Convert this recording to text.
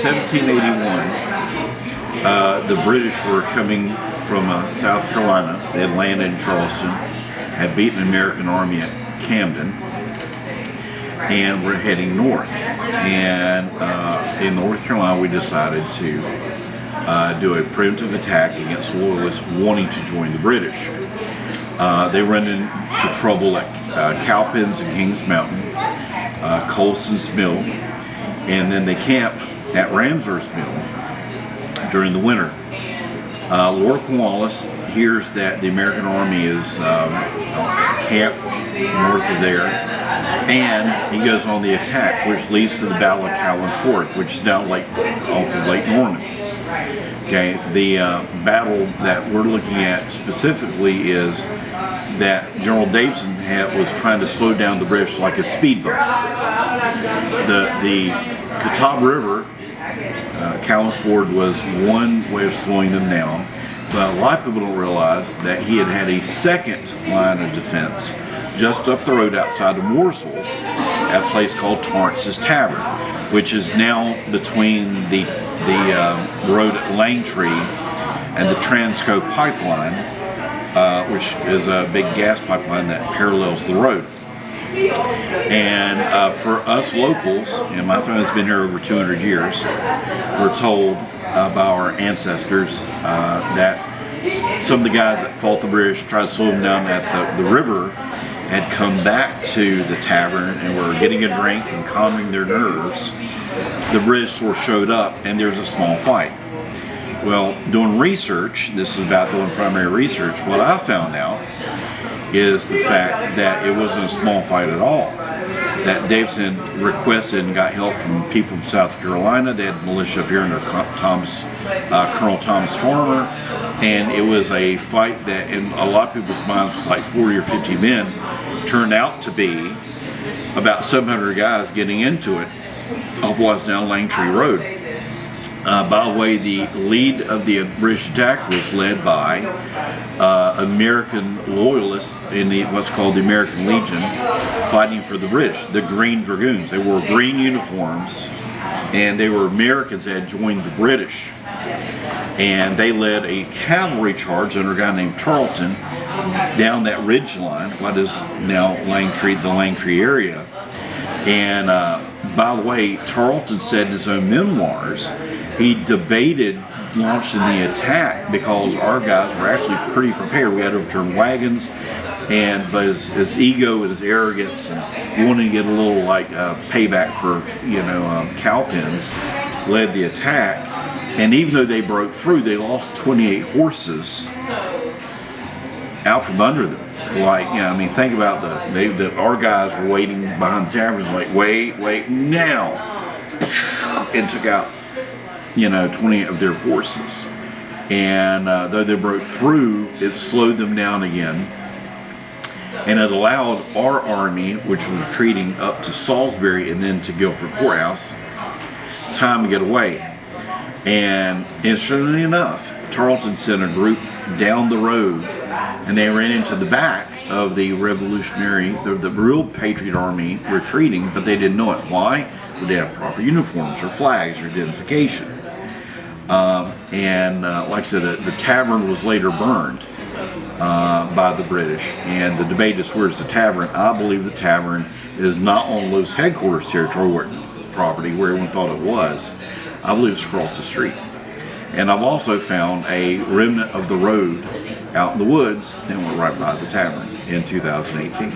1781, the British were coming from South Carolina. They had landed in Charleston, had beaten the American army at Camden, and were heading north. And in North Carolina, we decided to do a preemptive attack against loyalists wanting to join the British. They run into trouble at Cowpens and Kings Mountain, Colson's Mill, and then they camp at Ramser's Mill during the winter. Lord Cornwallis hears that the American army is camped north of there, and he goes on the attack, which leads to the Battle of Cowan's Ford, which is now off of Lake Norman. Okay, the battle that we're looking at specifically is that General Davison was trying to slow down the British like a speed bump. The Catawba River, Cowan's Ford, was one way of slowing them down, but a lot of people don't realize that he had a second line of defense just up the road outside of Mooresville at a place called Torrance's Tavern, which is now between the road at Langtree and the Transco pipeline, which is a big gas pipeline that parallels the road. And for us locals, and my family's been here over 200 years, we're told by our ancestors that some of the guys that fought the British, tried to slow them down at the river, had come back to the tavern and were getting a drink and calming their nerves. The British sort of showed up, and there's a small fight. Well, doing research, this is about doing primary research, what I found out is the fact that it wasn't a small fight at all. That Davison requested and got help from people from South Carolina. They had militia up here under Colonel Thomas Farmer, and it was a fight that in a lot of people's minds was like 40 or 50 men, turned out to be about 700 guys getting into it off what's now Langtree Road. By the way, the lead of the British attack was led by American loyalists in what's called the American Legion, fighting for the British, the Green Dragoons. They wore green uniforms, and they were Americans that had joined the British. And they led a cavalry charge under a guy named Tarleton down that ridge line, what is now the Langtree area. And by the way, Tarleton said in his own memoirs, he debated launching the attack because our guys were actually pretty prepared. We had overturned wagons, but his ego and his arrogance and wanting to get a little payback for Cowpens led the attack. And even though they broke through, they lost 28 horses out from under them. Think about our guys were waiting behind the taverns, like, wait, now, and took out 20 of their horses. And though they broke through, it slowed them down again, and it allowed our army, which was retreating up to Salisbury and then to Guilford Courthouse, time to get away. And interestingly enough, Tarleton sent a group down the road, and they ran into the back of the revolutionary, the real Patriot Army retreating, but they didn't know it. Why? They didn't have proper uniforms or flags or identification. Like I said, the tavern was later burned by the British, and the debate is where's the tavern. I believe the tavern is not on Lowe's headquarters territory property where everyone thought it was. I believe it's across the street. And I've also found a remnant of the road out in the woods that went right by the tavern in 2018.